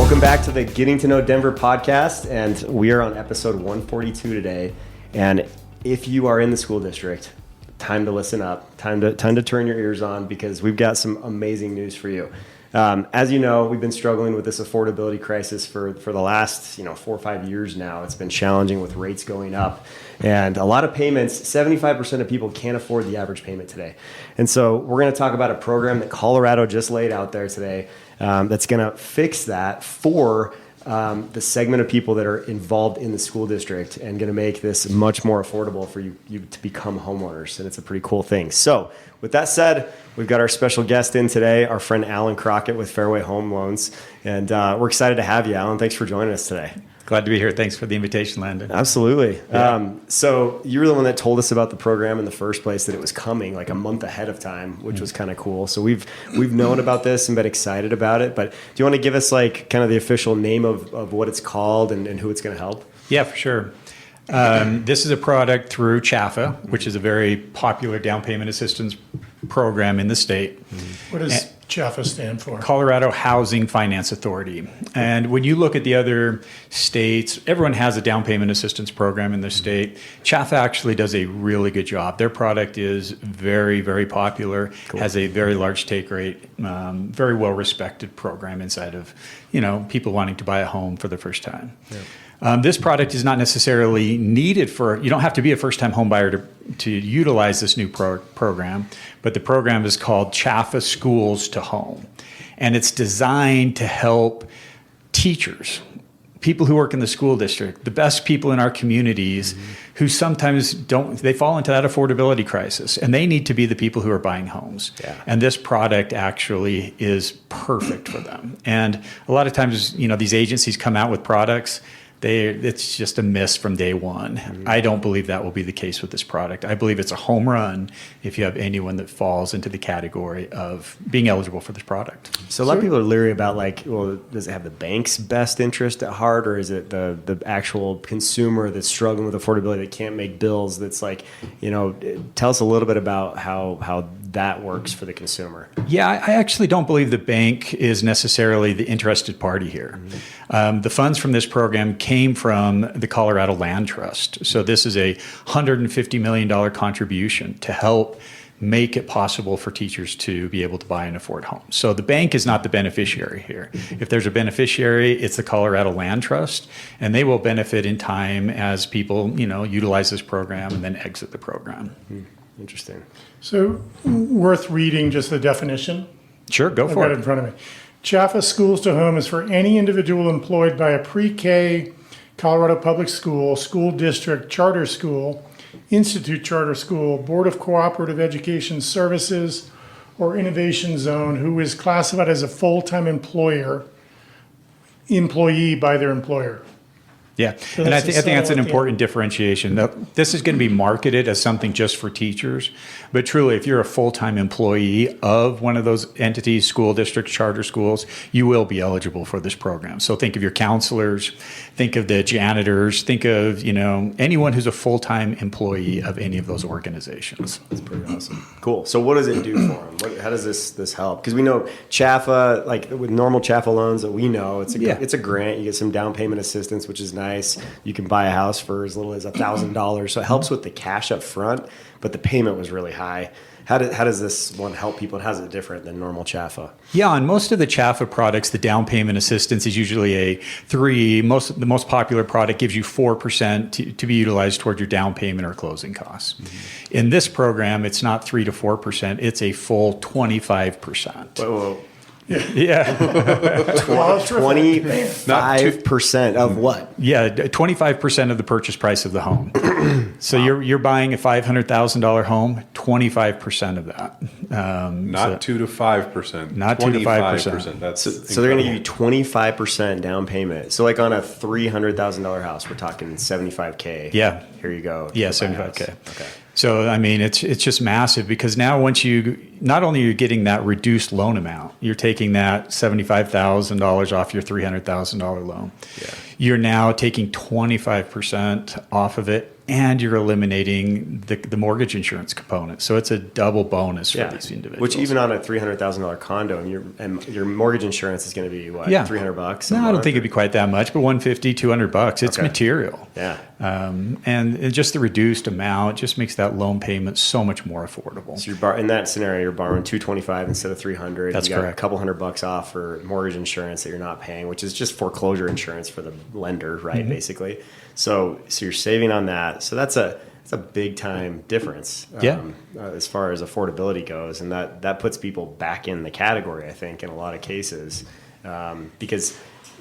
Welcome back to the Getting to Know Denver podcast, and we are on episode 142 today. And if you are in the school district, time to listen up, time to turn your ears on, because we've got some amazing news for you. As you know, we've been struggling with this affordability crisis for the last 4 or 5 years now. It's been challenging with rates going up, and a lot of payments. 75% of people can't afford the average payment today. And so we're going to talk about a program that Colorado just laid out there today that's going to fix that for the segment of people that are involved in the school district, and going to make this much more affordable for you to become homeowners. And it's a pretty cool thing. So with that said, we've got our special guest in today, our friend Alan Crockett with Fairway Home Loans. And we're excited to have you, Alan. Thanks for joining us today. Glad to be here. Thanks for the invitation, Landon. Absolutely. Yeah. So you were the one that told us about the program in the first place, that it was coming like a month ahead of time, which was kind of cool. So we've known about this and been excited about it. But do you want to give us like kind of the official name of what it's called and who it's going to help? Yeah, for sure. This is a product through CHFA, which is a very popular down payment assistance program in the state. What does CHFA stand for? Colorado Housing Finance Authority. And when you look at the other states, everyone has a down payment assistance program in their state. CHFA actually does a really good job. Their product is very, very popular, has a very large take rate, very well respected program inside of, people wanting to buy a home for the first time. Yeah. This product is not necessarily needed you don't have to be a first-time home buyer to utilize this new program, but the program is called CHFA Schools to Home. And it's designed to help teachers, people who work in the school district, the best people in our communities who sometimes they fall into that affordability crisis, and they need to be the people who are buying homes. Yeah. And this product actually is perfect for them. And a lot of times, these agencies come out with products, it's just a miss from day one. I don't believe that will be the case with this product. I believe it's a home run if you have anyone that falls into the category of being eligible for this product. So a lot of people are leery about does it have the bank's best interest at heart, or is it the actual consumer that's struggling with affordability that can't make bills? That's tell us a little bit about how that works for the consumer. Yeah, I actually don't believe the bank is necessarily the interested party here. The funds from this program came from the Colorado Land Trust. So this is a $150 million contribution to help make it possible for teachers to be able to buy and afford homes. So the bank is not the beneficiary here. If there's a beneficiary, it's the Colorado Land Trust, and they will benefit in time as people, utilize this program and then exit the program. Interesting. So worth reading just the definition? Sure, go for it. I've got it in front of me. CHFA Schools to Home is for any individual employed by a pre-K Colorado public school, school district, charter school, institute charter school, Board of Cooperative Education Services, or Innovation Zone who is classified as a full-time employee by their employer. Yeah, so and I think that's an important differentiation. Now, this is going to be marketed as something just for teachers, but truly, if you're a full-time employee of one of those entities, school districts, charter schools, you will be eligible for this program. So think of your counselors, think of the janitors, think of anyone who's a full-time employee of any of those organizations. That's pretty awesome. Cool. So what does it do for them? How does this help? Because we know CHFA, like with normal CHFA loans that we know, it's a grant. You get some down payment assistance, which is nice. You can buy a house for as little as $1,000. So it helps with the cash up front, but the payment was really high. How does this one help people, and how is it different than normal CHFA? Yeah, on most of the CHFA products, the down payment assistance is usually the most popular product gives you 4% to be utilized toward your down payment or closing costs. In this program, it's not 3 to 4%, it's a full 25%. Whoa. Yeah. 25% of what? Yeah, 25% of the purchase price of the home. So you're buying a $500,000 home, 25% of that. Not 2 to 5%. Not 2 to 5%. That's so they're going to give you 25% down payment. So like on a $300,000 house, we're talking $75K. Yeah. Here you go. Yeah, $75K. Okay. So, I mean, it's just massive, because now not only are you getting that reduced loan amount, you're taking that $75,000 off your $300,000 loan. Yeah. You're now taking 25% off of it and you're eliminating the mortgage insurance component. So it's a double bonus for these individuals. Which even on a $300,000 condo, and your mortgage insurance is going to be what, $300? No, I don't think it'd be quite that much, but $150, $200. It's material. Yeah. And just the reduced amount just makes that loan payment so much more affordable. So in that scenario, you're borrowing $225 instead of $300. That's you got correct. A couple $100 off for mortgage insurance that you're not paying, which is just foreclosure insurance for the lender, right? Basically. So you're saving on that. So that's a big time difference as far as affordability goes, and that puts people back in the category, I think, in a lot of cases, because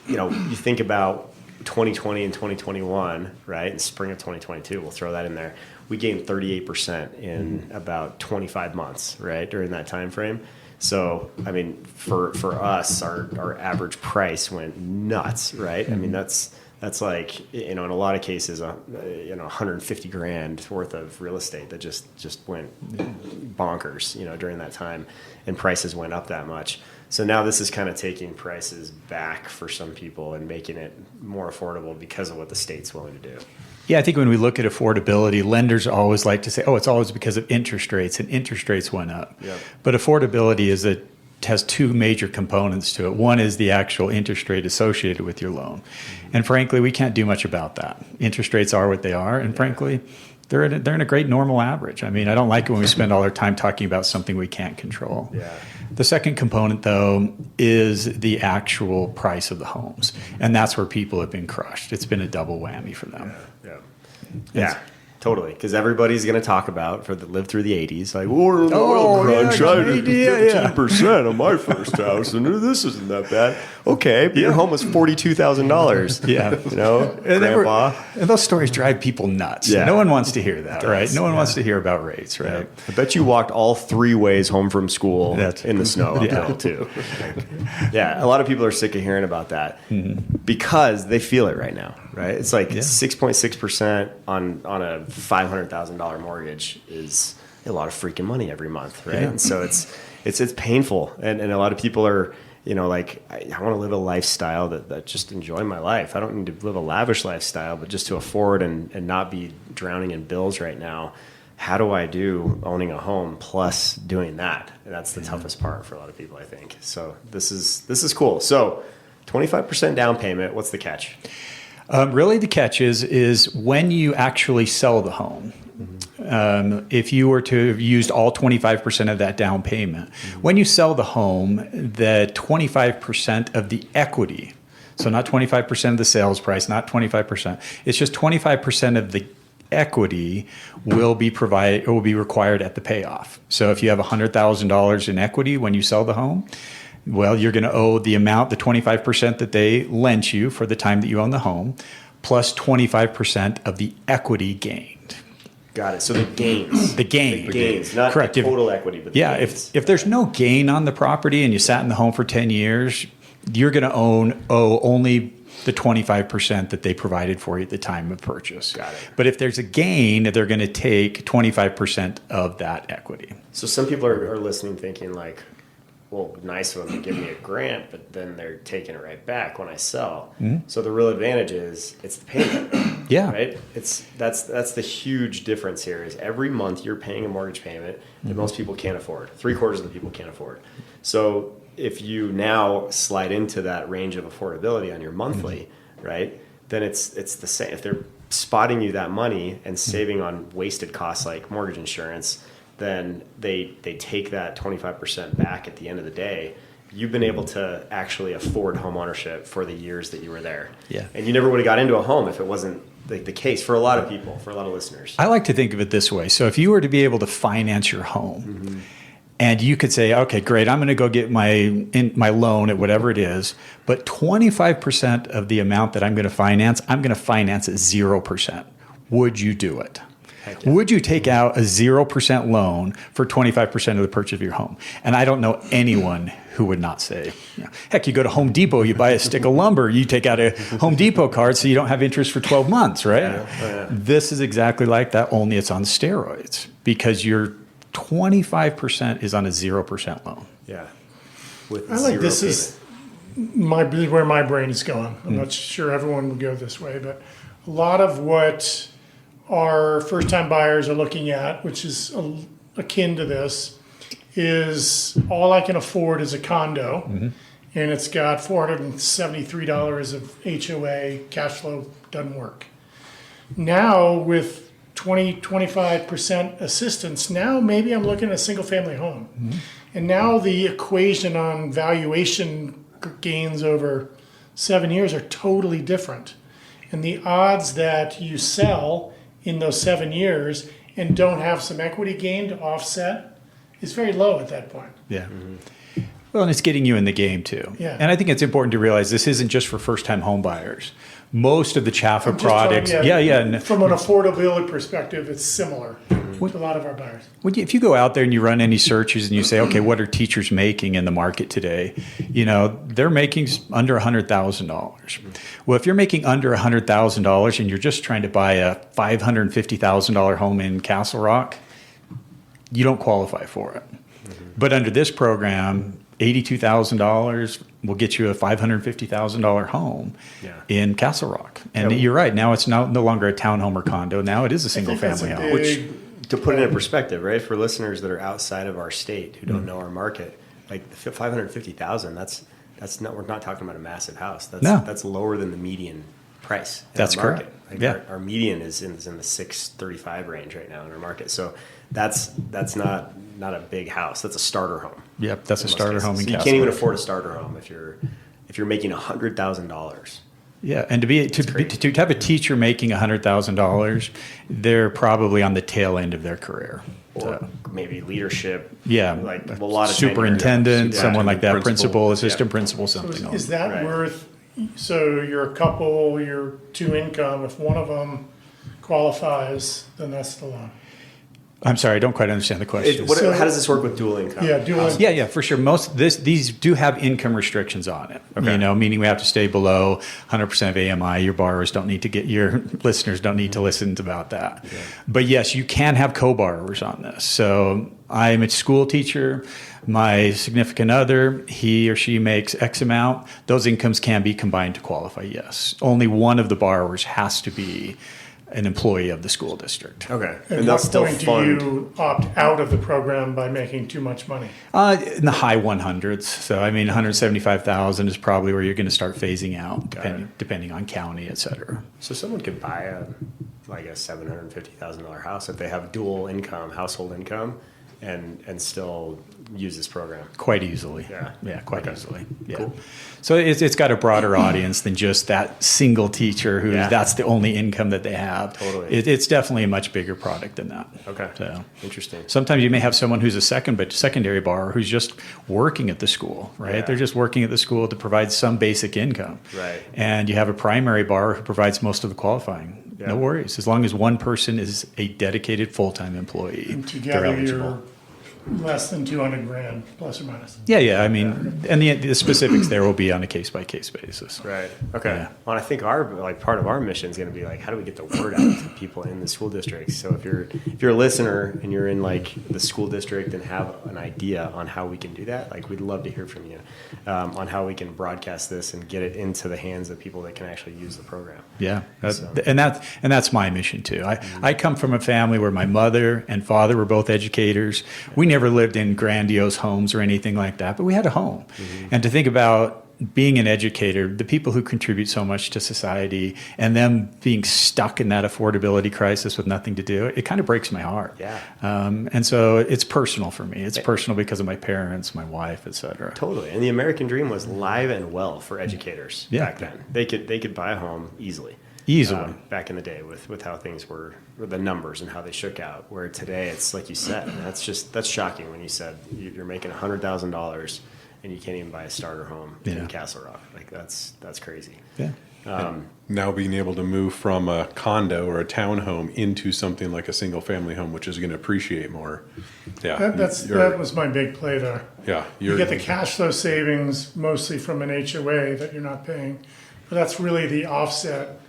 you think about 2020 and 2021, right? In spring of 2022, we'll throw that in there. We gained 38% in about 25 months, right, during that time frame. So, I mean, for us, our average price went nuts, right? I mean, that's like, in a lot of cases, $150,000 worth of real estate that just went bonkers, during that time, and prices went up that much. So now this is kind of taking prices back for some people and making it more affordable because of what the state's willing to do. Yeah, I think when we look at affordability, lenders always like to say, oh, it's always because of interest rates, and interest rates went up. Yep. But affordability has two major components to it. One is the actual interest rate associated with your loan. And frankly, we can't do much about that. Interest rates are what they are, and frankly, they're in a great normal average. I mean, I don't like it when we spend all our time talking about something we can't control. Yeah. The second component, though, is the actual price of the homes. And that's where people have been crushed. It's been a double whammy for them. Yeah. Totally, because everybody's going to talk about lived through the 80s, like, we're in the oil crunch, I did 15% on my first house, and this isn't that bad. Okay, but your home was $42,000. Yeah. Grandpa. And those stories drive people nuts. Yeah. No one wants to hear that, right? No one wants to hear about rates, right? Yeah. I bet you walked all 3 ways home from school in the snow uphill, too. A lot of people are sick of hearing about that because they feel it right now, right? It's like 6.6% on a $500,000 mortgage is a lot of freaking money every month, right? And so it's painful, and a lot of people are like, I want to live a lifestyle that just enjoy my life. I don't need to live a lavish lifestyle, but just to afford and not be drowning in bills right now. How do I do owning a home plus doing that? And that's the toughest part for a lot of people, I think. So this is cool. So 25% down payment. What's the catch? Really, the catch is when you actually sell the home. If you were to have used all 25% of that down payment, when you sell the home, the 25% of the equity, so not 25% of the sales price, not 25%, it's just 25% of the equity will be required at the payoff. So if you have $100,000 in equity when you sell the home, well, you're going to owe the amount, the 25% that they lent you for the time that you own the home, plus 25% of the equity gained. Got it. So the gains. The gains. Not correct. The total equity, but the gains. If there's no gain on the property and you sat in the home for 10 years, you're going to owe only the 25% that they provided for you at the time of purchase. Got it. But if there's a gain, they're going to take 25% of that equity. So some people are listening thinking like, well, nice when they give me a grant, but then they're taking it right back when I sell. So the real advantage is it's the payment. Right? That's the huge difference here is every month you're paying a mortgage payment that most people can't afford. 3/4 of the people can't afford. So if you now slide into that range of affordability on your monthly, right, then it's the same. If they're spotting you that money and saving on wasted costs like mortgage insurance, then they take that 25% back at the end of the day. You've been able to actually afford homeownership for the years that you were there. And you never would have got into a home if it wasn't the case for a lot of people, for a lot of listeners. I like to think of it this way. So if you were to be able to finance your home, and you could say, okay, great, I'm going to go get my loan at whatever it is, but 25% of the amount that I'm going to finance at 0%. Would you do it? Yeah. Would you take out a 0% loan for 25% of the purchase of your home? And I don't know anyone who would not say, heck, you go to Home Depot, you buy a stick of lumber, you take out a Home Depot card so you don't have interest for 12 months, right? This is exactly like that, only it's on steroids because your 25% is on a 0% loan. With I like this is where my brain is going. I'm not sure everyone would go this way, but a lot of what our first-time buyers are looking at, which is akin to this, is all I can afford is a condo, and it's got $473 of HOA, cash flow doesn't work. Now with 20-25% assistance, now maybe I'm looking at a single-family home. And now the equation on valuation gains over 7 years are totally different. And the odds that you sell in those 7 years and don't have some equity gain to offset is very low at that point. Yeah. Well, and it's getting you in the game too. Yeah. And I think it's important to realize this isn't just for first-time home buyers. Most of the CHFA products, from an affordability perspective, it's similar to a lot of our buyers. If you go out there and you run any searches and you say, okay, what are teachers making in the market today? They're making under $100,000. Well, if you're making under $100,000 and you're just trying to buy a $550,000 home in Castle Rock, you don't qualify for it. But under this program, $82,000 will get you a $550,000 home in Castle Rock. And you're right. Now it's no longer a townhome or condo. Now it is a single family home. Which, to put it in perspective, right, for listeners that are outside of our state who don't know our market, like $550,000, that's not, we're not talking about a massive house. That's lower than the median price. That's correct. Like our median is in the 635 range right now in our market. So that's not a big house. That's a starter home. Yep, that's a starter home in Castle. You can't even afford a starter home if you're making $100,000. Yeah, and to have a teacher making $100,000, they're probably on the tail end of their career. Or maybe leadership. Yeah, like a lot of superintendent, someone like that, principal, assistant principal, something. So is that worth? So you're a couple, you're two income. If one of them qualifies, then that's the loan. I'm sorry, I don't quite understand the question. How does this work with dual income? Yeah, dual income. Yeah, for sure. These do have income restrictions on it. Okay. Meaning we have to stay below 100% of AMI. Your borrowers don't need to your listeners don't need to listen to about that. Yeah. But yes, you can have co-borrowers on this. So I'm a school teacher. My significant other, he or she makes X amount. Those incomes can be combined to qualify, yes. Only one of the borrowers has to be an employee of the school district. Okay. And that's still fund. Do you opt out of the program by making too much money? In the high 100s. So, 175,000 is probably where you're going to start phasing out, depending on county, et cetera. So someone could buy a $750,000 house if they have dual income, household income, and still use this program quite easily. Yeah, quite easily. Yeah. Cool. So it's got a broader audience than just that single teacher who that's the only income that they have. Totally. It's definitely a much bigger product than that. Okay. So interesting. Sometimes you may have someone who's a secondary borrower who's just working at the school, right? Yeah. They're just working at the school to provide some basic income. Right. And you have a primary borrower who provides most of the qualifying. Yeah. No worries. As long as one person is a dedicated full-time employee, and together you're less than $200,000, plus or minus. Yeah. And the specifics there will be on a case-by-case basis. Right. Okay. Yeah. Well, I think part of our mission is going to be how do we get the word out to people in the school districts? So if you're a listener and you're in the school district and have an idea on how we can do that, we'd love to hear from you on how we can broadcast this and get it into the hands of people that can actually use the program. Yeah. And that's my mission too. I come from a family where my mother and father were both educators. We never lived in grandiose homes or anything like that, but we had a home. Mm-hmm. And to think about being an educator, the people who contribute so much to society and them being stuck in that affordability crisis with nothing to do, it kind of breaks my heart. Yeah. And so it's personal for me. It's personal because of my parents, my wife, et cetera. Totally. And the American dream was live and well for educators back then. They could buy a home easily. Back in the day with how things were, the numbers and how they shook out. Where today it's like you said, that's shocking when you said you're making $100,000 and you can't even buy a starter home in Castle Rock. That's crazy. Yeah. Now being able to move from a condo or a townhome into something like a single family home, which is going to appreciate more. Yeah. That was my big play there. Yeah. You get the cash flow savings mostly from an HOA that you're not paying, but that's really the offset.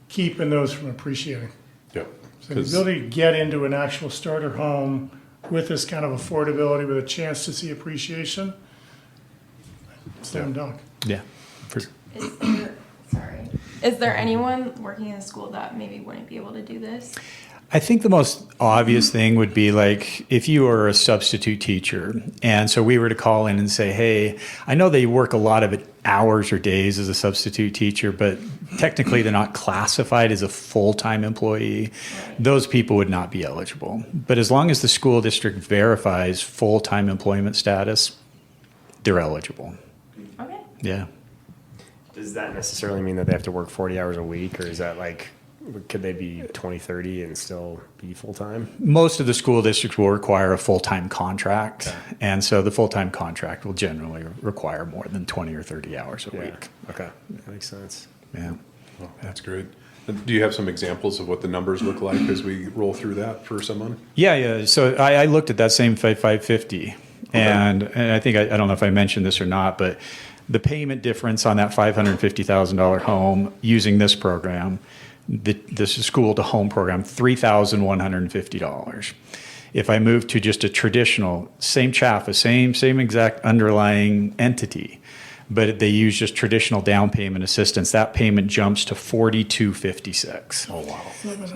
Keeping those from appreciating. Yep. So the ability to get into an actual starter home with this kind of affordability, with a chance to see appreciation, slam dunk. Yeah. Is there anyone working in a school that maybe wouldn't be able to do this? I think the most obvious thing would be like if you are a substitute teacher, and so we were to call in and say, hey, I know they work a lot of hours or days as a substitute teacher, but technically they're not classified as a full-time employee. Those people would not be eligible. But as long as the school district verifies full-time employment status, they're eligible. Okay. Yeah. Does that necessarily mean that they have to work 40 hours a week, or is that like, could they be 20, 30 and still be full-time? Most of the school districts will require a full-time contract, and so the full-time contract will generally require more than 20 or 30 hours a week. Okay, that makes sense. Yeah. Well, that's great. Do you have some examples of what the numbers look like as we roll through that for someone? Yeah. So I looked at that same 550, and I think, I don't know if I mentioned this or not, but the payment difference on that $550,000 home using this program, this school to home program, $3,150. If I move to just a traditional, same CHFA, same exact underlying entity, but they use just traditional down payment assistance, that payment jumps to $4,256. Oh, wow.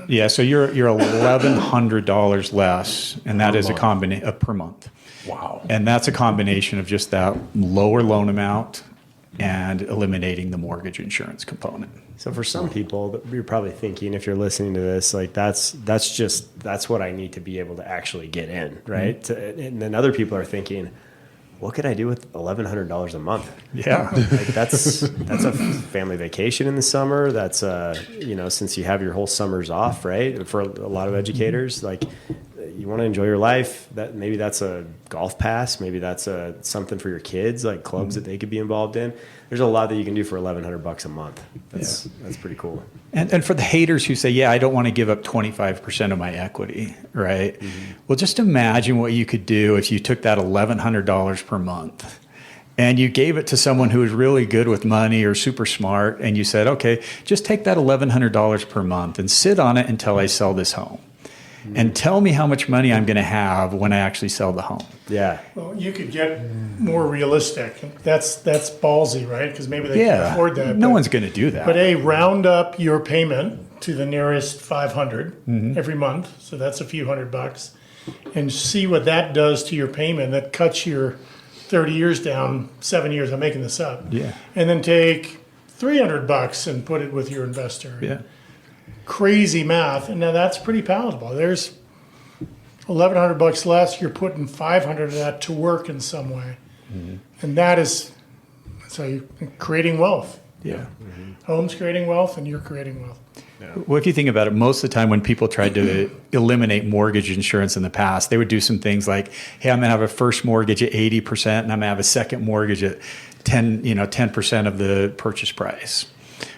Yeah, so you're $1,100 less, and that is a combination per month. Wow. And that's a combination of just that lower loan amount and eliminating the mortgage insurance component. So for some people, you're probably thinking, if you're listening to this, like that's what I need to be able to actually get in, right? Mm-hmm. And then other people are thinking, what could I do with $1,100 a month? Yeah. Like that's a family vacation in the summer. That's since you have your whole summers off, right? For a lot of educators, like you want to enjoy your life. That maybe that's a golf pass. Maybe that's something for your kids, like clubs that they could be involved in. There's a lot that you can do for $1,100 a month. That's pretty cool. And for the haters who say, yeah, I don't want to give up 25% of my equity, right? Mm-hmm. Well, just imagine what you could do if you took that $1,100 per month and you gave it to someone who is really good with money or super smart, and you said, okay, just take that $1,100 per month and sit on it until I sell this home. And tell me how much money I'm going to have when I actually sell the home. Yeah. Well, you could get more realistic. That's ballsy, right? Because maybe they can't afford that. No one's going to do that. But round up your payment to the nearest 500 every month. So that's a few $100, and see what that does to your payment. That cuts your 30 years down, 7 years. I'm making this up. Yeah. And then take $300 and put it with your investor. Yeah. Crazy math, and now that's pretty palatable. There's $1,100 less. You're putting 500 of that to work in some way, and that's how you're creating wealth. Yeah. Home's creating wealth, and you're creating wealth. Yeah. Well, if you think about it, most of the time when people tried to eliminate mortgage insurance in the past, they would do some things like, hey, I'm going to have a first mortgage at 80%, and I'm going to have a second mortgage at 10% of the purchase price.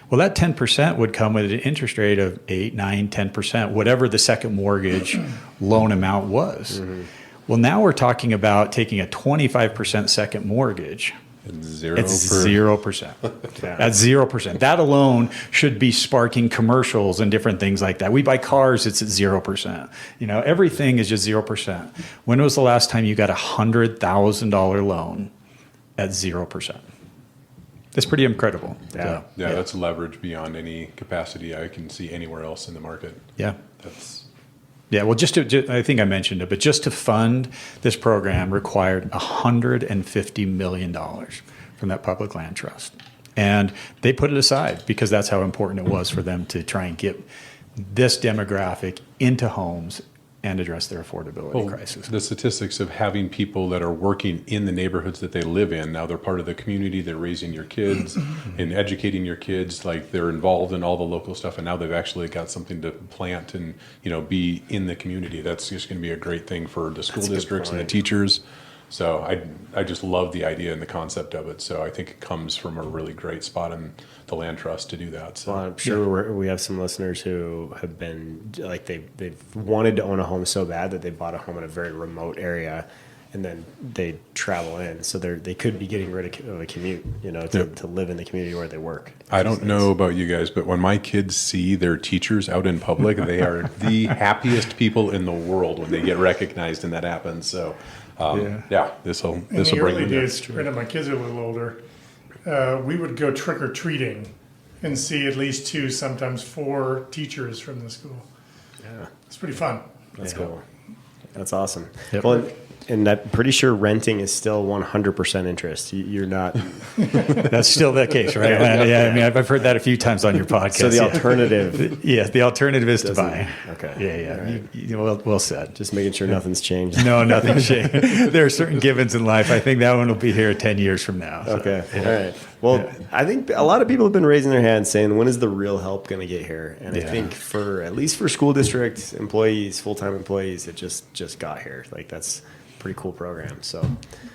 Well, that 10% would come with an interest rate of 8, 9, 10%, whatever the second mortgage loan amount was. Mm-hmm. Well, now we're talking about taking a 25% second mortgage. It's 0%. That's 0%. That alone should be sparking commercials and different things like that. We buy cars, it's at 0%. Everything is just 0%. When was the last time you got a $100,000 loan at 0%? It's pretty incredible. Yeah, that's leverage beyond any capacity I can see anywhere else in the market. Yeah. Well, I think I mentioned it, but just to fund this program required $150 million from that public land trust. And they put it aside because that's how important it was for them to try and get this demographic into homes and address their affordability crisis. The statistics of having people that are working in the neighborhoods that they live in, now they're part of the community, they're raising your kids and educating your kids, like they're involved in all the local stuff, and now they've actually got something to plant and be in the community. That's just going to be a great thing for the school districts and the teachers. So I just love the idea and the concept of it. So I think it comes from a really great spot in the land trust to do that. So well, I'm sure we have some listeners who have been like they've wanted to own a home so bad that they bought a home in a very remote area, and then they travel in. So they could be getting rid of a commute, to live in the community where they work. I don't know about you guys, but when my kids see their teachers out in public, they are the happiest people in the world when they get recognized and that happens. So. This will bring early days, granted my kids are a little older, we would go trick-or-treating and see at least 2, sometimes 4 teachers from the school. It's pretty fun. That's cool. That's awesome. Yep. Well, and I'm pretty sure renting is still 100% interest. You're not. That's still the case, right? Yeah, I mean, I've heard that a few times on your podcast. So the alternative. Yeah, the alternative is to buy. Okay. Yeah. Right. Well said. Just making sure nothing's changed. No, nothing's changed. There are certain givens in life. I think that one will be here 10 years from now. So, Okay. All right. Well, I think a lot of people have been raising their hands saying, when is the real help going to get here? And I think at least for school district employees, full-time employees, it just got here. Like, that's a pretty cool program. So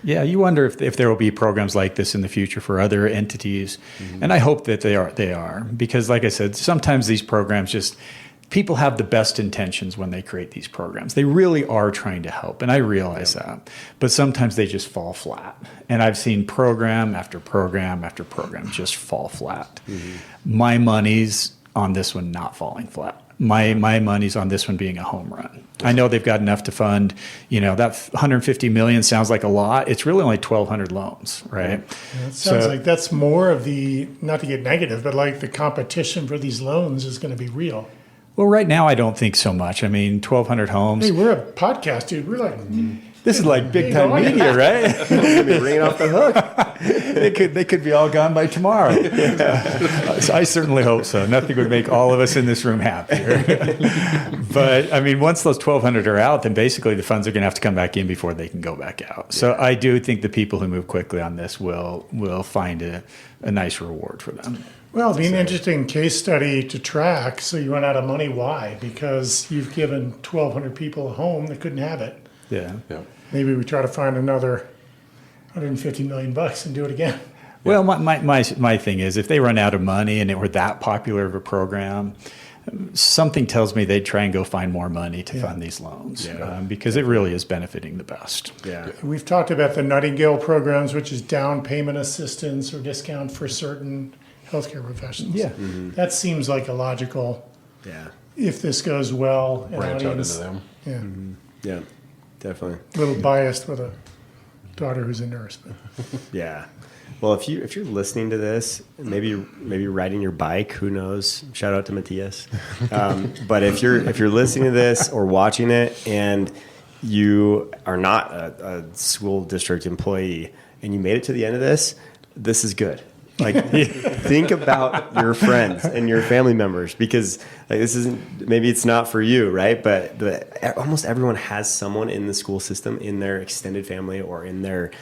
yeah, you wonder if there will be programs like this in the future for other entities. And I hope that they are, because like I said, sometimes these programs people have the best intentions when they create these programs. They really are trying to help, and I realize that. But sometimes they just fall flat. And I've seen program after program after program just fall flat. My money's on this one not falling flat. My money's on this one being a home run. I know they've got enough to fund, that $150 million sounds like a lot. It's really only 1,200 loans, right? Yeah, it sounds like that's more of the, not to get negative, but like the competition for these loans is going to be real. Well, right now, I don't think so much. I mean, 1,200 homes. Hey, we're a podcast, dude. We're like, This is like big time media, right? bring it off the hook. They could be all gone by tomorrow. So I certainly hope so. Nothing would make all of us in this room happier. But I mean, once those 1,200 are out, then basically the funds are going to have to come back in before they can go back out. So I do think the people who move quickly on this will find a nice reward for them. well, it'll be an interesting case study to track. So you run out of money. Why? Because you've given 1,200 people a home that couldn't have it. Yeah. Maybe we try to find another $150 million and do it again. Well, my thing is, if they run out of money and it were that popular of a program, something tells me they'd try and go find more money to fund these loans because it really is benefiting the best. Yeah. We've talked about the Nightingale programs, which is down payment assistance or discount for certain healthcare professionals. Yeah. That seems like a logical, Yeah. if this goes well. an Branch out audience- into them. Yeah. Yeah. Definitely. A little biased with a daughter who's a nurse. But. Yeah. Well, if you're listening to this, maybe riding your bike, who knows? Shout out to Matthias. But if you're listening to this or watching it and you are not a school district employee and you made it to the end of this is good. Like, think about your friends and your family members, because like, this isn't, maybe it's not for you, right? But almost everyone has someone in the school system, in their extended family or in their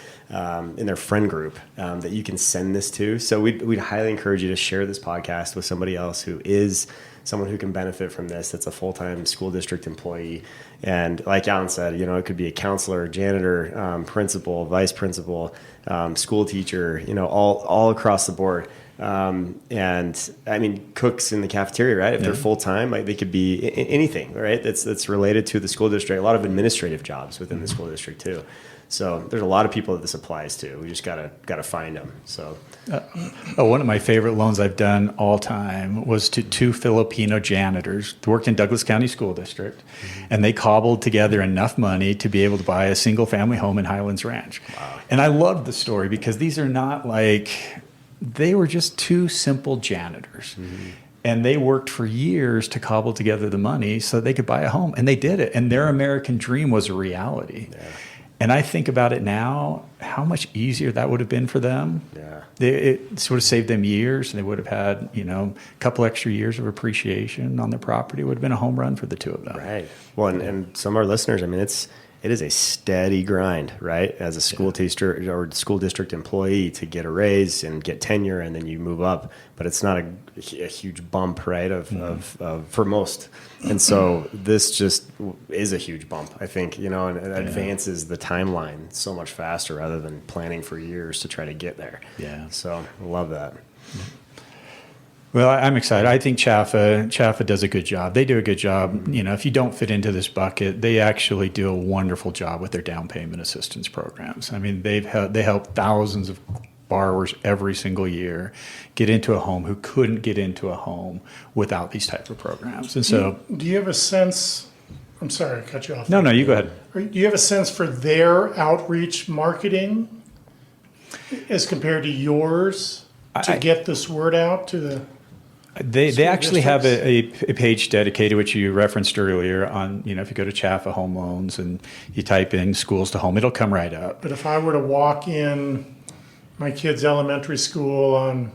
friend group that you can send this to. So we'd highly encourage you to share this podcast with somebody else who is someone who can benefit from this, that's a full-time school district employee. And like Alan said, it could be a counselor, janitor, principal, vice principal, school teacher, all across the board. And I mean, cooks in the cafeteria, right? If they're full-time, like they could be anything, right? That's related to the school district. A lot of administrative jobs within the school district too. So there's a lot of people that this applies to. We just gotta find them. So one of my favorite loans I've done all time was to two Filipino janitors who worked in Douglas County School District, and they cobbled together enough money to be able to buy a single family home in Highlands Ranch. Wow. And I loved the story because these are not they were just two simple janitors. And they worked for years to cobble together the money so they could buy a home, and they did it. And their American dream was a reality. Yeah. And I think about it now, how much easier that would have been for them. Yeah. It sort of saved them years, and they would have had, a couple extra years of appreciation on their property. It would have been a home run for the two of them. Right. Well, and some of our listeners, I mean, it is a steady grind, right? As a school teacher or school district employee to get a raise and get tenure, and then you move up. But it's not a huge bump, right? Of for most. And so this just is a huge bump, I think, and it advances the timeline so much faster rather than planning for years to try to get there. Yeah. So I love that. Well, I'm excited. I think CHFA does a good job. They do a good job. If you don't fit into this bucket, they actually do a wonderful job with their down payment assistance programs. I mean, they help thousands of borrowers every single year get into a home who couldn't get into a home without these type of programs. And so, do you have a sense? I'm sorry, I cut you off. No, you go ahead. Do you have a sense for their outreach marketing as compared to yours to get this word out to the? They actually have districts? a page dedicated, which you referenced earlier on, if you go to CHFA Home Loans and you type in schools to home, it'll come right up. But if I were to walk in my kid's elementary school on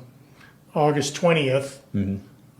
August 20th,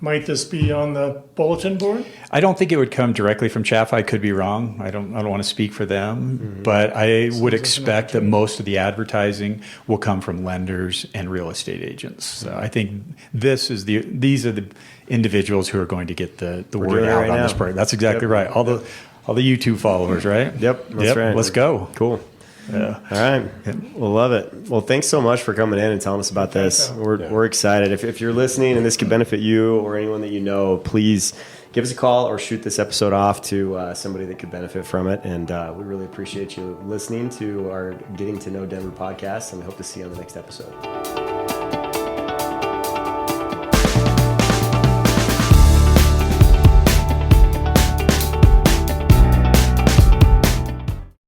might this be on the bulletin board? I don't think it would come directly from CHFA. I could be wrong. I don't want to speak for them, but I would expect that most of the advertising will come from lenders and real estate agents. So I think these are the individuals who are going to get the word doing it out right on now. this part. That's exactly right. All the YouTube followers, right? Yep, that's right. Let's go. Cool. Yeah. All right. We'll love it. Well, thanks so much for coming in and telling us about this. We're excited. If you're listening and this could benefit you or anyone that you know, please give us a call or shoot this episode off to somebody that could benefit from it. And we really appreciate you listening to our Getting to Know Denver podcast, and we hope to see you on the next episode.